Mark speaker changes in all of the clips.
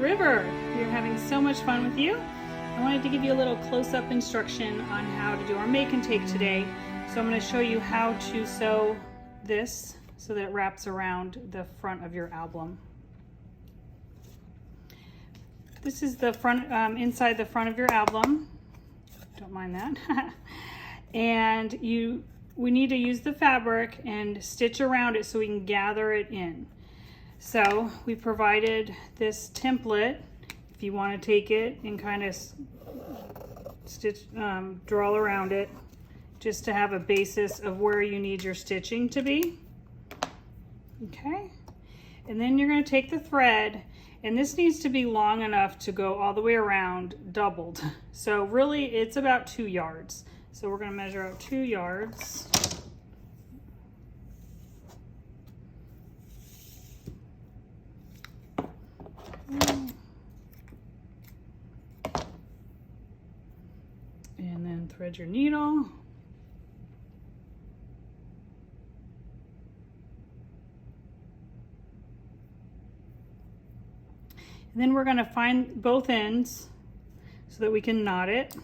Speaker 1: River. We are having so much fun with you. I wanted to give you a little close-up instruction on how to do our make and take today. So I'm going to show you how to sew this so that it wraps around the front of your album. This is the front, inside the front of your album. Don't mind that. And we need to use the fabric and stitch around it so we can gather it in. So we provided this template if you want to take it and kind of stitch, draw around it, just to have a basis of where you need your stitching to be. Okay, and then you're going to take the thread, and this needs to be long enough to go all the way around, doubled. So really it's about 2 yards. So we're going to measure out 2 yards. And then thread your needle. And then we're going to find both ends so that we can knot it.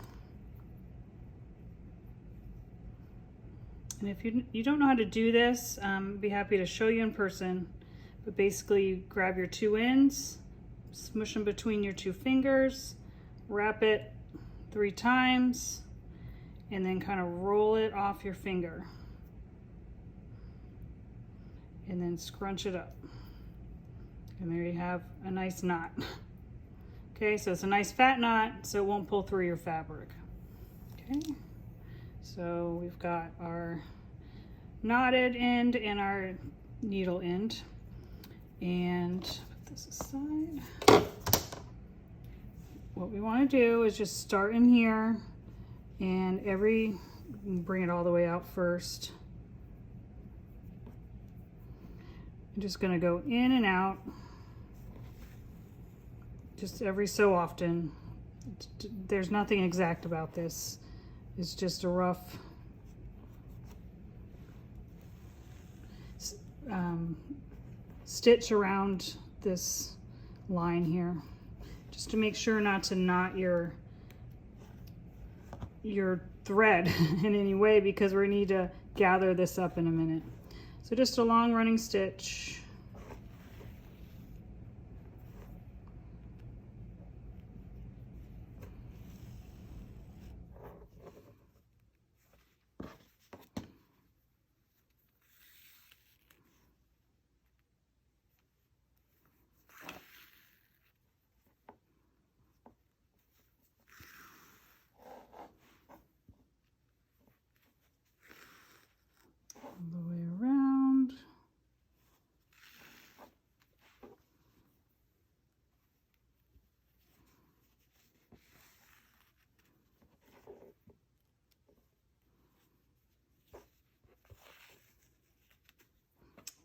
Speaker 1: And if you don't know how to do this, I'd be happy to show you in person. But basically you grab your 2 ends, smush them between your 2 fingers, wrap it 3 times, and then kind of roll it off your finger. And then scrunch it up. And there you have a nice knot. Okay, so it's a nice fat knot, so it won't pull through your fabric. Okay, so we've got our knotted end and our needle end. And put this aside. What we want to do is just start in here, and bring it all the way out first. I'm just going to go in and out just every so often. There's nothing exact about this. It's just a rough stitch around this line here, just to make sure not to knot your thread in any way, because we need to gather this up in a minute. So just a long running stitch. All the way around.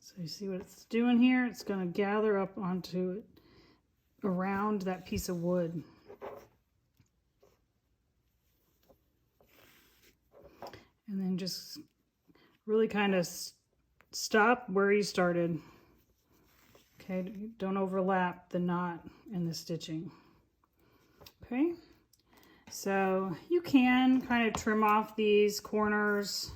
Speaker 1: So you see what it's doing here? It's going to gather up onto it around that piece of wood. And then just really kind of stop where you started. Okay, don't overlap the knot and the stitching. Okay, so you can kind of trim off these corners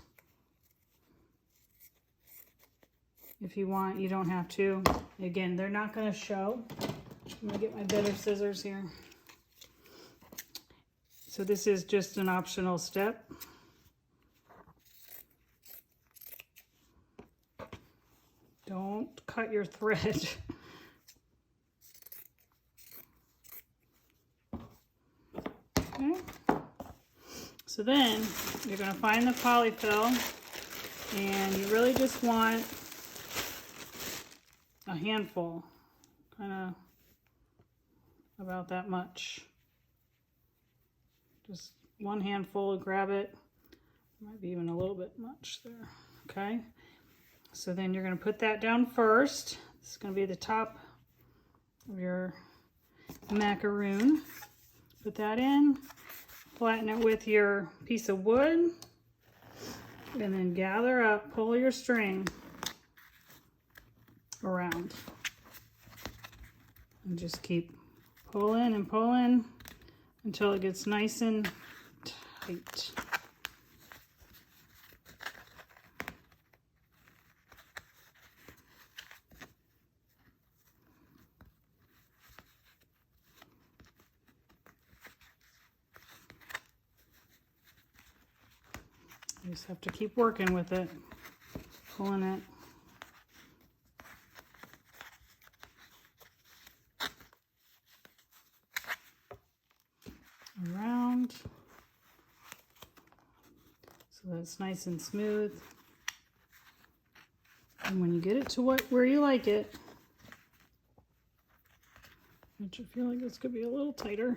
Speaker 1: if you want. You don't have to. Again, they're not going to show. I'm going to get my better scissors here. So this is just an optional step. Don't cut your thread. Okay. So then you're going to find the polyfill, and you really just want a handful, kind of about that much. Just one handful, grab it. Might be even a little bit much there. Okay. So then you're going to put that down first. This is going to be the top of your macaroon. Put that in, flatten it with your piece of wood, and then gather up, pull your string around, and just keep Pull in and pull in until it gets nice and tight. You just have to keep working with it, pulling it. Around so that it's nice and smooth. And when you get it to where you like it, which I feel like this could be a little tighter.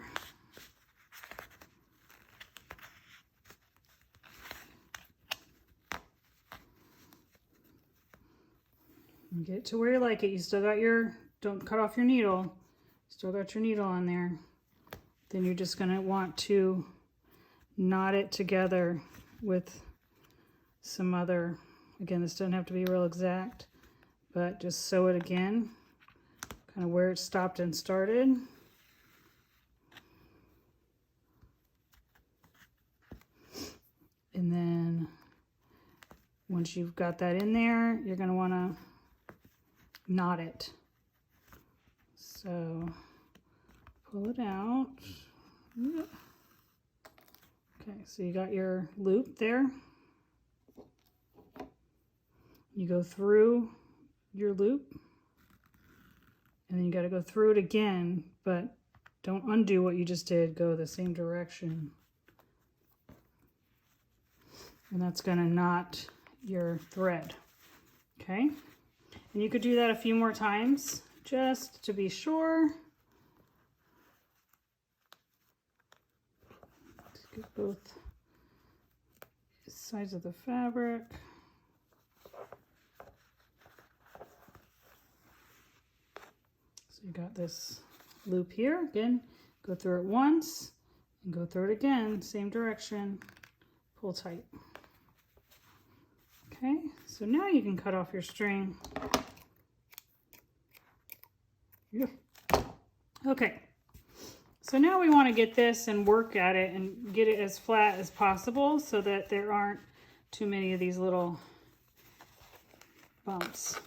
Speaker 1: You get it to where you like it. You still got your, don't cut off your needle. Still got your needle on there. Then you're just going to want to knot it together with some other, again, this doesn't have to be real exact, but just sew it again, kind of where it stopped and started. And then once you've got that in there, you're going to want to knot it. So pull it out. Okay, so you got your loop there. You go through your loop, and then you got to go through it again, but don't undo what you just did. Go the same direction. And that's going to knot your thread. Okay? And you could do that a few more times just to be sure. Let's get both sides of the fabric. So you got this loop here. Again, go through it once and go through it again, same direction, pull tight. Okay, so now you can cut off your string. Yeah. Okay, so now we want to get this and work at it and get it as flat as possible so that there aren't too many of these little bumps.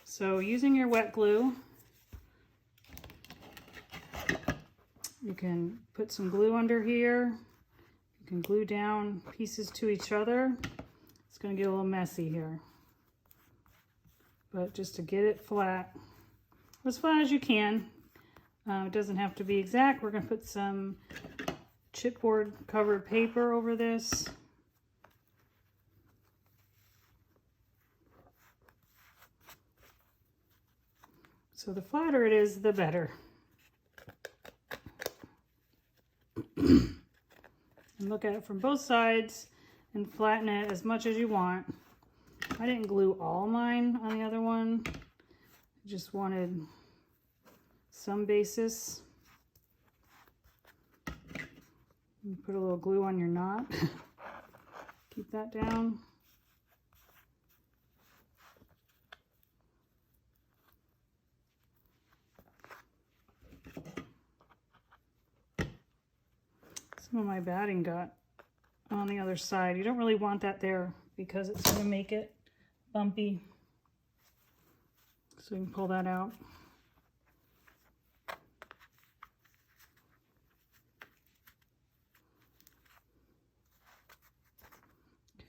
Speaker 1: So using your wet glue, you can put some glue under here. You can glue down pieces to each other. It's going to get a little messy here, but just to get it flat, as flat as you can. It doesn't have to be exact. We're going to put some chipboard covered paper over this. So the flatter it is, the better. And look at it from both sides and flatten it as much as you want. I didn't glue all mine on the other one. I just wanted some basis. You put a little glue on your knot. Keep that down. Some of my batting got on the other side. You don't really want that there because it's going to make it bumpy. So you can pull that out.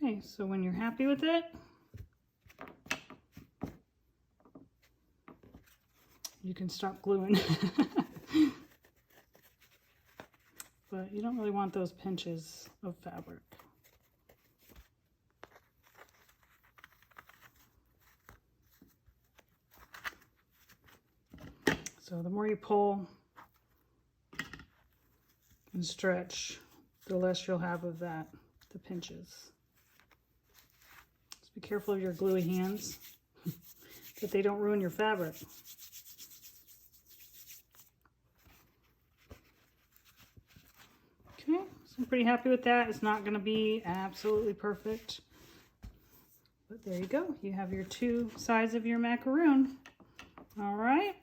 Speaker 1: Okay, so when you're happy with it, you can stop gluing. But you don't really want those pinches of fabric. So the more you pull and stretch, the less you'll have of that, the pinches. Just be careful of your gluey hands, that they don't ruin your fabric. Okay, so I'm pretty happy with that. It's not going to be absolutely perfect, but there you go. You have your two sides of your macaroon. All right.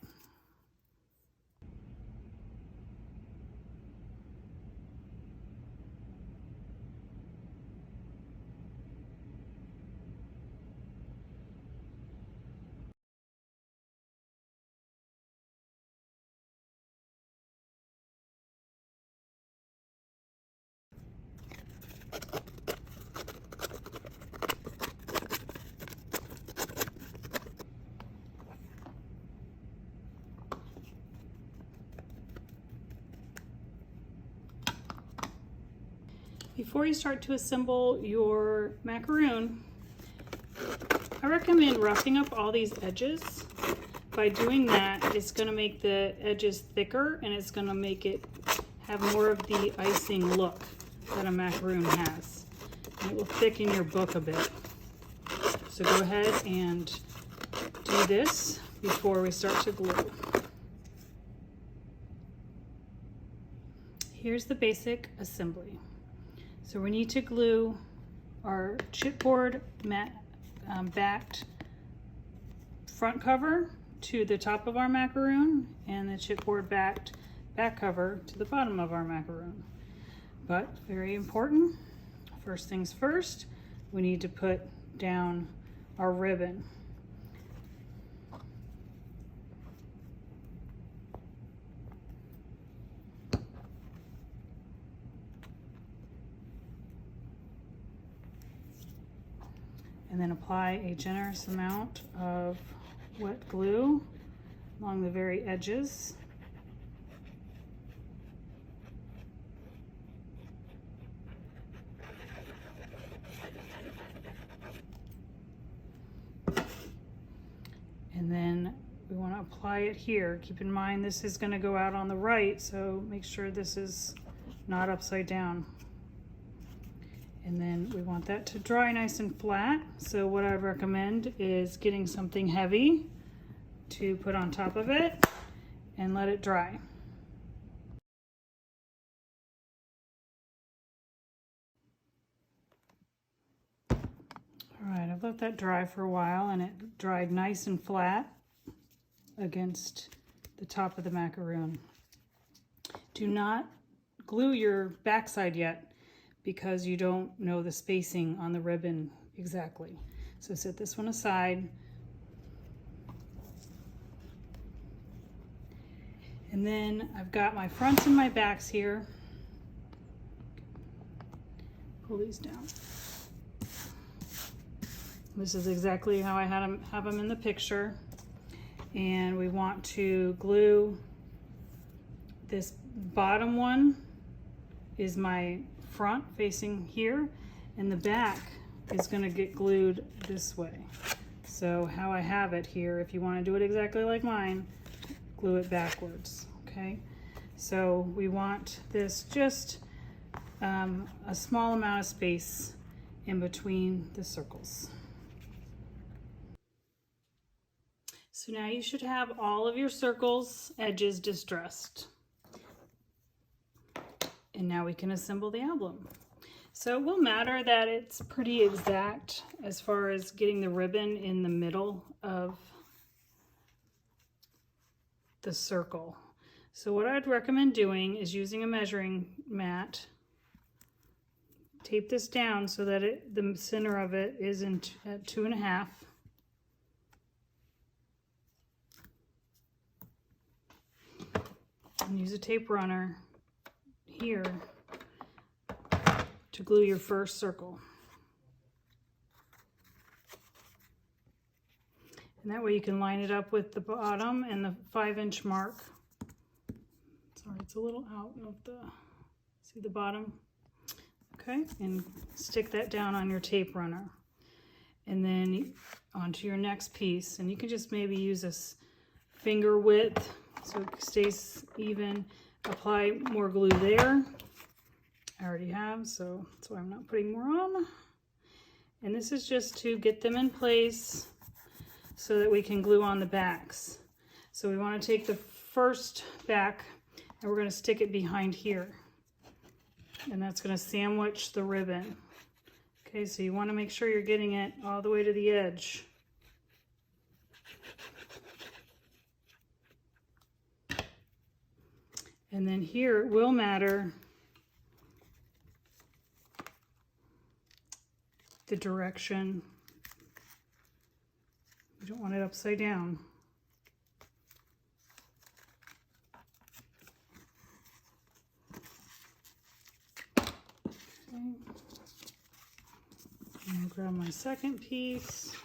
Speaker 1: Before you start to assemble your macaroon, I recommend roughing up all these edges. By doing that, it's going to make the edges thicker and it's going to make it have more of the icing look that a macaroon has. And it will thicken your book a bit. So go ahead and do this before we start to glue. Here's the basic assembly. So we need to glue our chipboard backed front cover to the top of our macaroon and the chipboard backed back cover to the bottom of our macaroon. But very important, first things first, we need to put down our ribbon. And then apply a generous amount of wet glue along the very edges. And then we want to apply it here. Keep in mind this is going to go out on the right, so make sure this is not upside down. And then we want that to dry nice and flat. So what I recommend is getting something heavy to put on top of it and let it dry. All right, I've let that dry for a while and it dried nice and flat against the top of the macaroon. Do not glue your backside yet, because you don't know the spacing on the ribbon exactly. So set this one aside. And then I've got my fronts and my backs here. Pull these down. This is exactly how I have them in the picture. And we want to glue this bottom one is my front facing here, and the back is going to get glued this way. So how I have it here, if you want to do it exactly like mine, glue it backwards. Okay, so we want this just a small amount of space in between the circles. So now you should have all of your circles edges distressed. And now we can assemble the album. So it will matter that it's pretty exact as far as getting the ribbon in the middle of the circle. So what I'd recommend doing is using a measuring mat. Tape this down so that the center of it is at 2.5. And use a tape runner here to glue your first circle. And that way you can line it up with the bottom and the 5-inch mark. Sorry, it's a little out of the, see the bottom? Okay, and stick that down on your tape runner. And then onto your next piece. And you can just maybe use this finger width so it stays even. Apply more glue there. I already have, so that's why I'm not putting more on. And this is just to get them in place so that we can glue on the backs. So we want to take the first back and we're going to stick it behind here. And that's going to sandwich the ribbon. Okay, so you want to make sure you're getting it all the way to the edge. And then here it will matter the direction. You don't want it upside down. Okay. grab my second piece,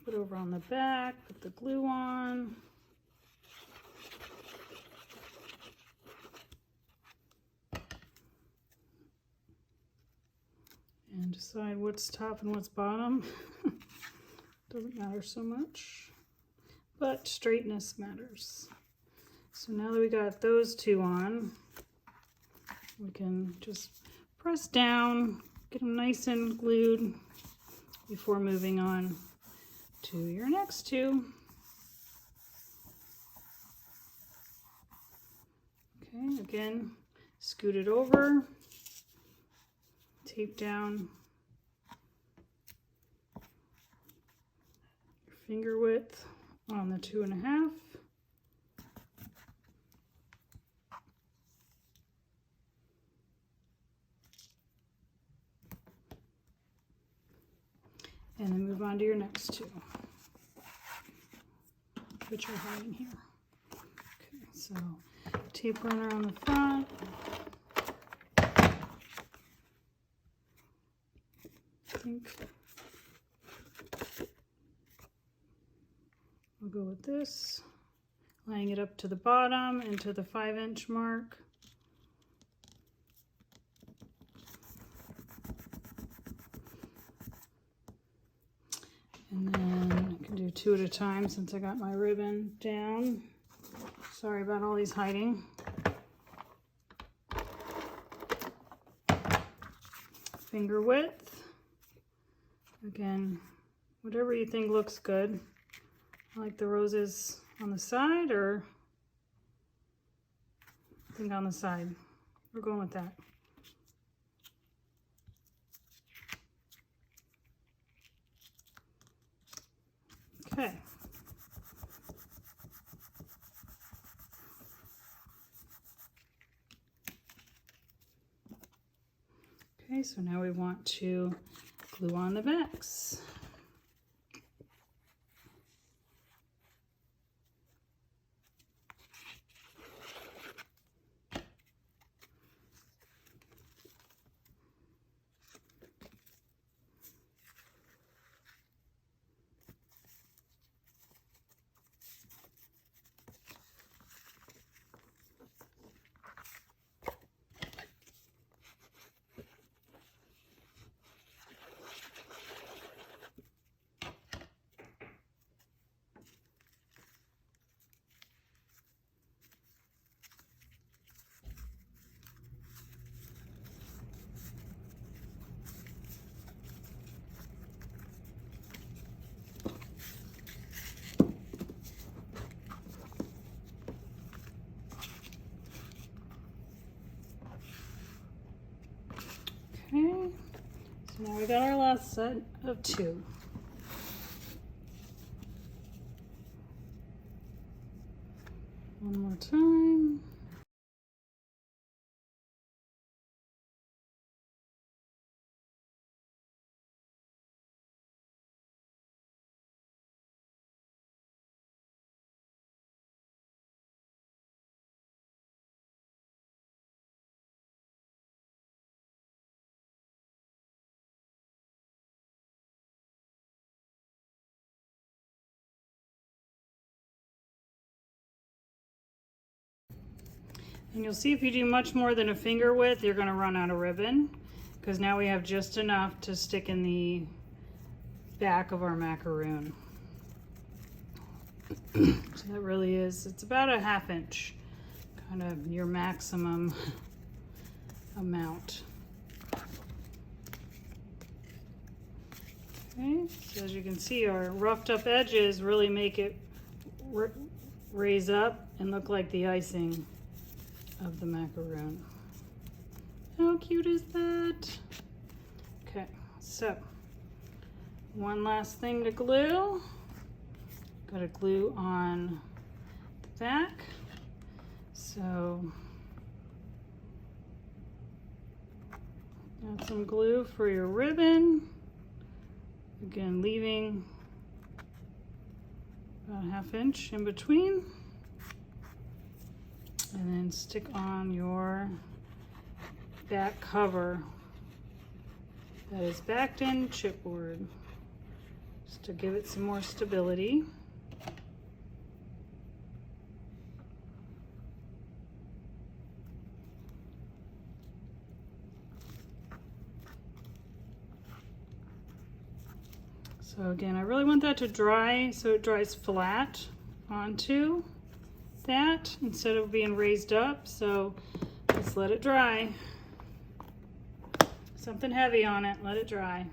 Speaker 1: put over on the back, put the glue on. And decide what's top and what's bottom. Doesn't matter so much, but straightness matters. So now that we got those two on, we can just press down, get them nice and glued before moving on to your next two. Okay, again, scoot it over, tape down your finger width on the 2.5. And then move on to your next two, which are hiding here. Okay, so tape runner on the front. I think I'll go with this, lining it up to the bottom and to the 5-inch mark. And then I can do two at a time since I got my ribbon down. Sorry about all these hiding. Finger width. Again, whatever you think looks good. I like the roses on the side, or I think on the side. We're going with that. Okay. Okay, so now we want to glue on the backs. Okay, so now we got our last set of two. One more time. And you'll see if you do much more than a finger width, you're going to run out of ribbon, because now we have just enough to stick in the back of our macaroon. So that really is, it's about a 1/2 inch, kind of your maximum amount. Okay, so as you can see, our roughed up edges really make it raise up and look like the icing of the macaroon. How cute is that? Okay, so one last thing to glue. Got to glue on the back. So add some glue for your ribbon. Again, leaving about a 1/2 inch in between. And then stick on your back cover that is backed in chipboard, just to give it some more stability. So again, I really want that to dry so it dries flat onto that instead of being raised up. So just let it dry. Something heavy on it, let it dry.